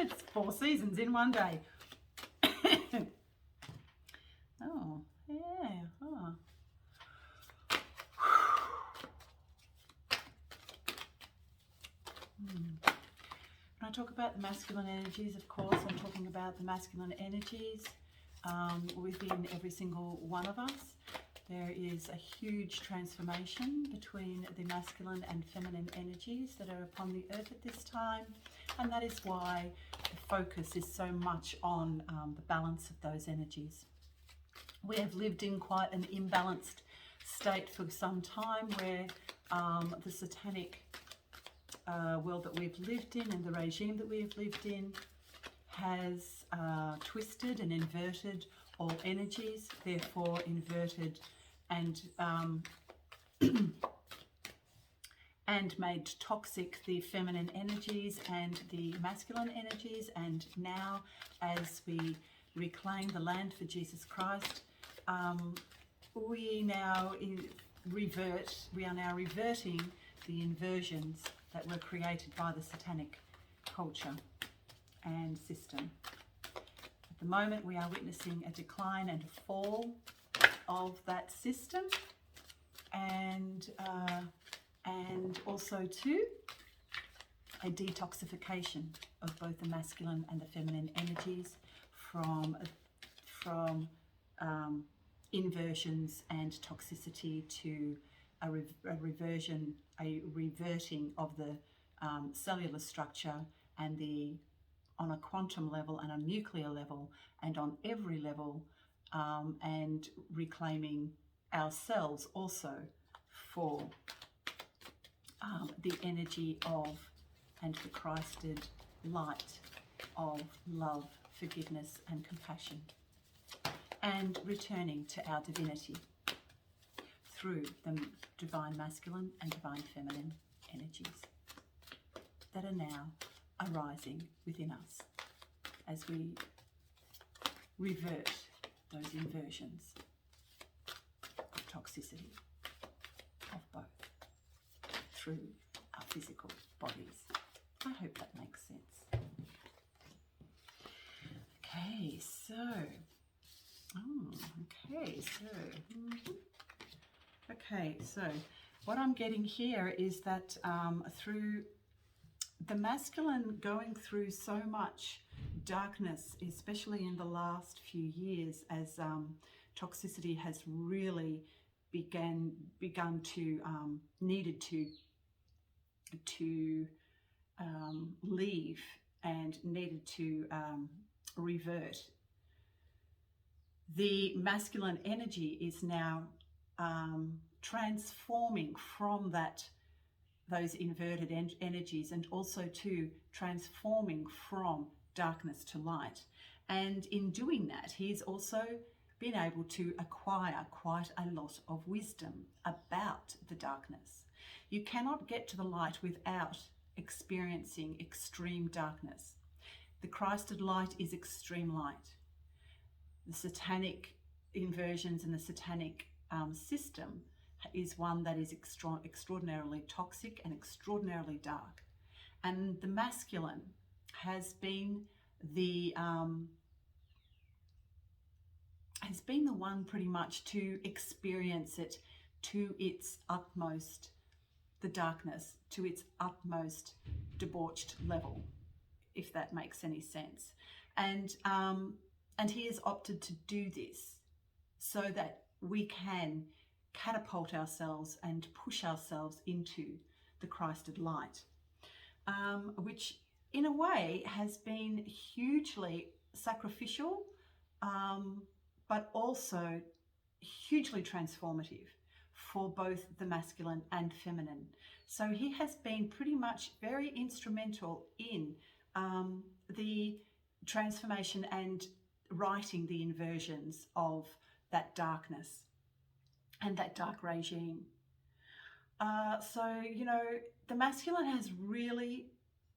It's 4 seasons in one day. Oh, yeah. Oh. When I talk about the masculine energies, of course, I'm talking about the masculine energies within every single one of us. There is a huge transformation between the masculine and feminine energies that are upon the earth at this time, and that is why the focus is so much on the balance of those energies. We have lived in quite an imbalanced state for some time, where the satanic world that we've lived in and the regime that we have lived in has twisted and inverted all energies, therefore inverted and and made toxic the feminine energies and the masculine energies. And now, as we reclaim the land for Jesus Christ, we now we are now reverting the inversions that were created by the satanic culture and system. At the moment, we are witnessing a decline and a fall of that system, and also too a detoxification of both the masculine and the feminine energies from inversions and toxicity to a reverting of the cellular structure, and on a quantum level and a nuclear level and on every level, and reclaiming ourselves also for the energy of and the Christed light of love, forgiveness and compassion, and returning to our divinity through the divine masculine and divine feminine energies that are now arising within us as we revert those inversions of toxicity of both through our physical bodies. I hope that makes sense. Okay, so what I'm getting here is that through the masculine going through so much darkness, especially in the last few years, as toxicity has really begun to needed to leave and needed to revert. The masculine energy is now transforming from those inverted energies, and also to transforming from darkness to light. And in doing that, he's also been able to acquire quite a lot of wisdom about the darkness. You cannot get to the light without experiencing extreme darkness. The Christed light is extreme light. The satanic inversions and the satanic system is one that is extraordinarily toxic and extraordinarily dark. And the masculine has been the one pretty much to experience it to its utmost, the darkness to its utmost debauched level, if that makes any sense. And he has opted to do this so that we can catapult ourselves and push ourselves into the Christed light, which in a way has been hugely sacrificial, but also hugely transformative for both the masculine and feminine. So he has been pretty much very instrumental in the transformation and righting the inversions of that darkness and that dark regime. So, you know, the masculine has really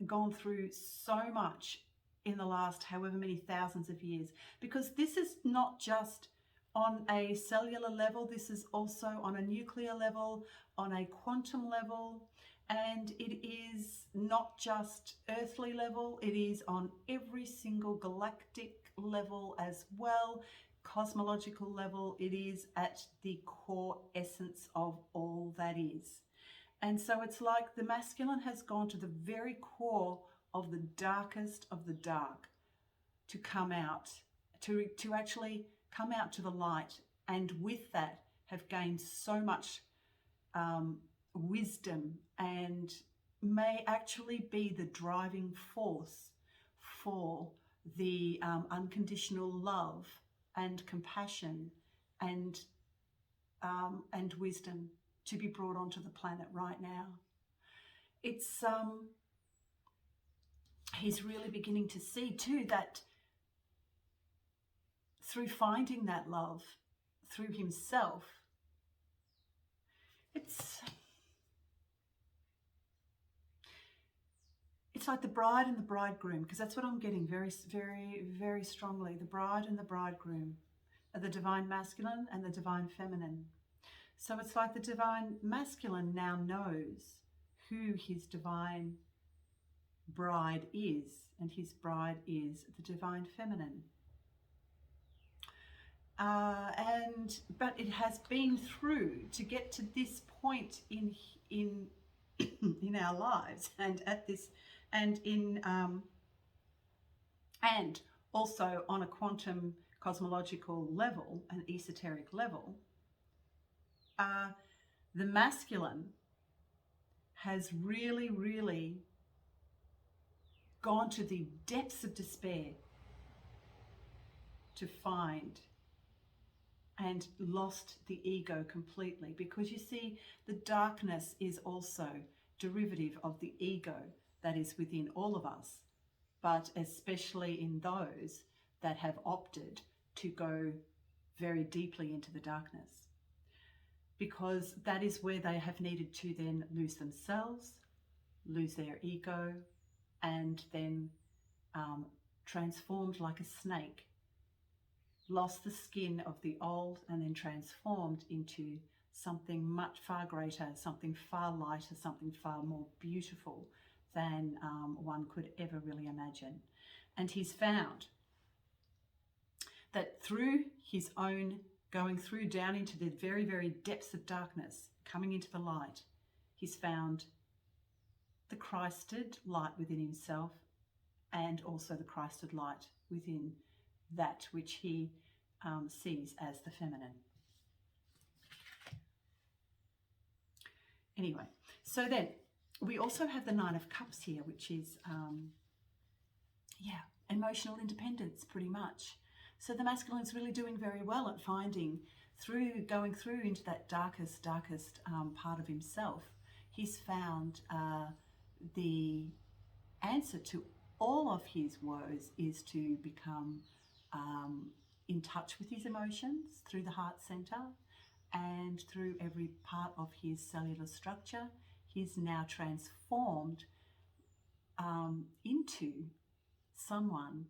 gone through so much in the last however many thousands of years, because this is not just on a cellular level, this is also on a nuclear level, on a quantum level, And it is not just earthly level, it is on every single galactic level as well, cosmological level. It is at the core essence of all that is. And so it's like the masculine has gone to the very core of the darkest of the dark to come out, to actually come out to the light, and with that have gained so much wisdom, and may actually be the driving force for the unconditional love and compassion and wisdom to be brought onto the planet right now. It's he's really beginning to see too that through finding that love through himself, it's like the bride and the bridegroom, because that's what I'm getting very, very, very strongly. The bride and the bridegroom are the divine masculine and the divine feminine. So it's like the divine masculine now knows who his divine bride is, and his bride is the divine feminine. But it has been through to get to this point in in our lives, and at this, and in and also on a quantum cosmological level, an esoteric level. The masculine has really, really gone to the depths of despair to find, and lost the ego completely, because you see, the darkness is also derivative of the ego that is within all of us, but especially in those that have opted to go very deeply into the darkness, because that is where they have needed to then lose themselves, lose their ego, and then transformed like a snake, lost the skin of the old, and then transformed into something much far greater, something far lighter, something far more beautiful than one could ever really imagine. And he's found that through his own going through down into the very, very depths of darkness, coming into the light, he's found the Christed light within himself, and also the Christed light within that which he sees as the feminine. Anyway, so then we also have the Nine of Cups here, which is, emotional independence, pretty much. So the masculine is really doing very well at finding, through going through into that darkest part of himself, he's found the answer to all of his woes is to become in touch with his emotions through the heart center and through every part of his cellular structure. He's now transformed into someone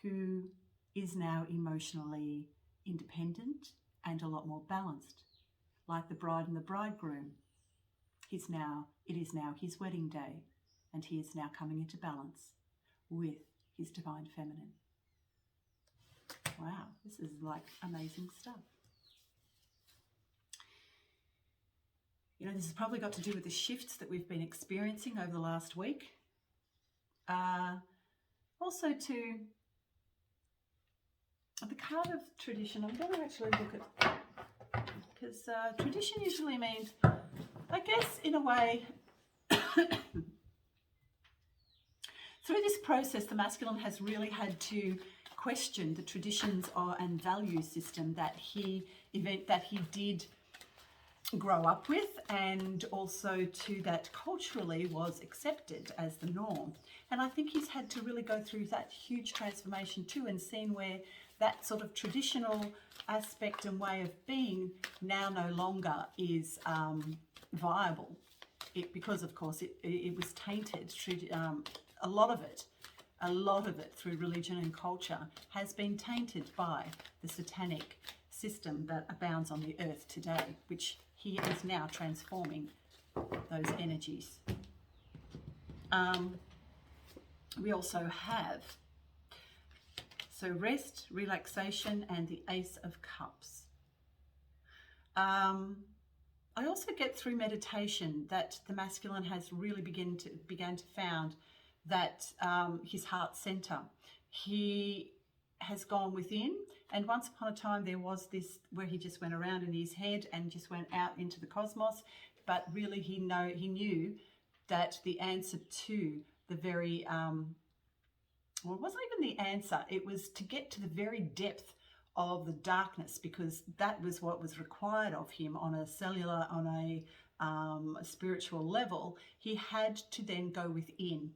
who is now emotionally independent and a lot more balanced, like the bride and the bridegroom. It is now his wedding day, and he is now coming into balance with his divine feminine. Wow, this is like amazing stuff. You know, this has probably got to do with the shifts that we've been experiencing over the last week. Also to the card of tradition. I'm going to actually look at, because tradition usually means, I guess, in a way, through this process, the masculine has really had to question the traditions and value system that he did grow up with, and also that culturally was accepted as the norm. And I think he's had to really go through that huge transformation too, and seen where that sort of traditional aspect and way of being now no longer is viable. Because of course it was tainted. A lot of it through religion and culture has been tainted by the satanic system that abounds on the earth today, which he is now transforming those energies. We also have rest, relaxation, and the Ace of Cups. I also get through meditation that the masculine has really began to found that his heart center. He has gone within, and once upon a time there was this where he just went around in his head and just went out into the cosmos, but really he knew that the answer to the very well, it wasn't even the answer, it was to get to the very depth of the darkness, because that was what was required of him on a cellular, on a spiritual level. He had to then go within.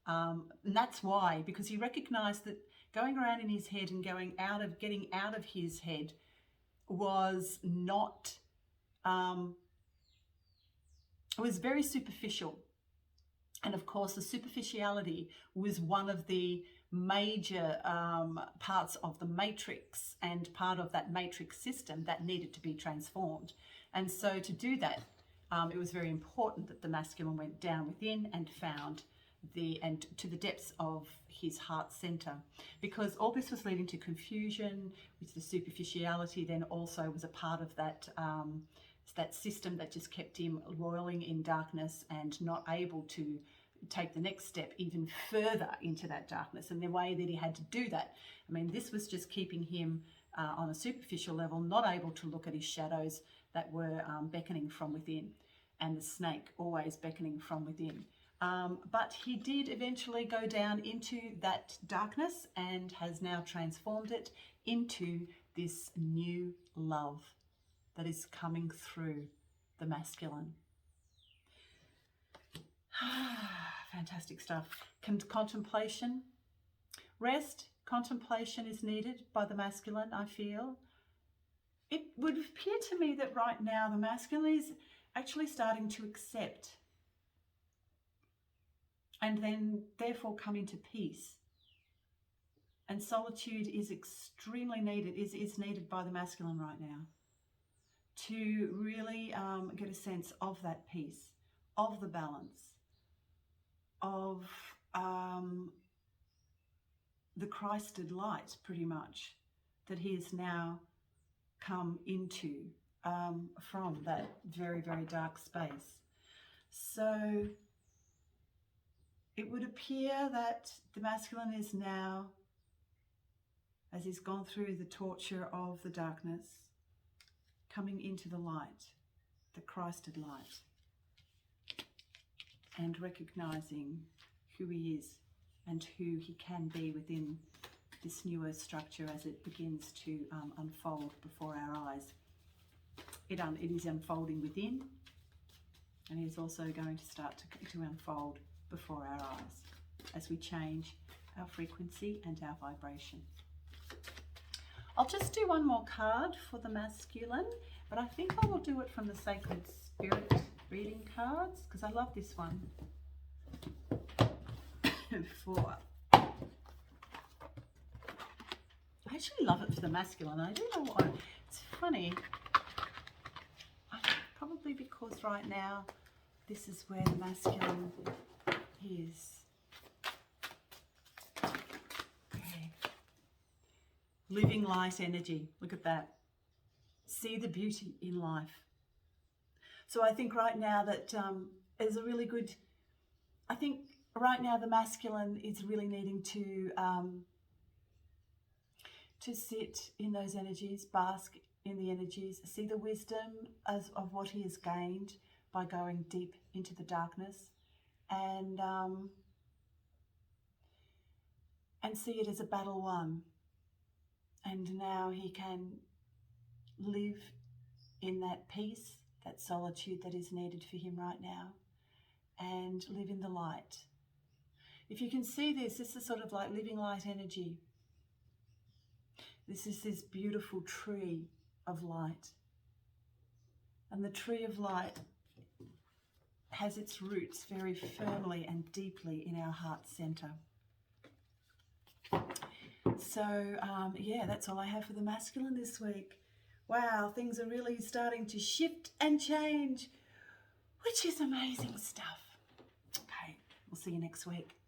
And that's why, because he recognized that going around in his head and getting out of his head was not, it was very superficial. And of course, the superficiality was one of the major parts of the matrix and part of that matrix system that needed to be transformed. And so to do that, it was very important that the masculine went down within and found and to the depths of his heart center, because all this was leading to confusion, which the superficiality then also was a part of that that system that just kept him roiling in darkness and not able to take the next step even further into that darkness. And the way that he had to do that, I mean, this was just keeping him on a superficial level, not able to look at his shadows that were beckoning from within, and the snake always beckoning from within. But he did eventually go down into that darkness and has now transformed it into this new love that is coming through the masculine. Fantastic stuff. Contemplation, rest, contemplation is needed by the masculine, I feel. It would appear to me that right now the masculine is actually starting to accept and then therefore come into peace. And solitude is extremely needed, is needed by the masculine right now, to really get a sense of that peace, of the balance, of the Christed light, pretty much, that he has now come into from that very, very dark space. So it would appear that the masculine is now, as he's gone through the torture of the darkness, coming into the light, the Christed light, and recognizing who he is and who he can be within this newer structure as it begins to unfold before our eyes. It is unfolding within, and it is also going to start to unfold before our eyes as we change our frequency and our vibration. I'll just do one more card for the masculine, but I think I will do it from the Sacred Spirit reading cards, because I love this one. I actually love it for the masculine. I don't know why. It's funny. Probably because right now this is where the masculine is. Okay. Living light energy. Look at that. See the beauty in life. So I think right now that is a really good, I think right now the masculine is really needing to sit in those energies, bask in the energies, see the wisdom of what he has gained by going deep into the darkness, and see it as a battle won. And now he can live in that peace, that solitude that is needed for him right now, and live in the light. If you can see this is sort of like living light energy. This is this beautiful tree of light. And the tree of light has its roots very firmly and deeply in our heart center. So, yeah, that's all I have for the masculine this week. Wow, things are really starting to shift and change. which is amazing stuff. Okay, we'll see you next week.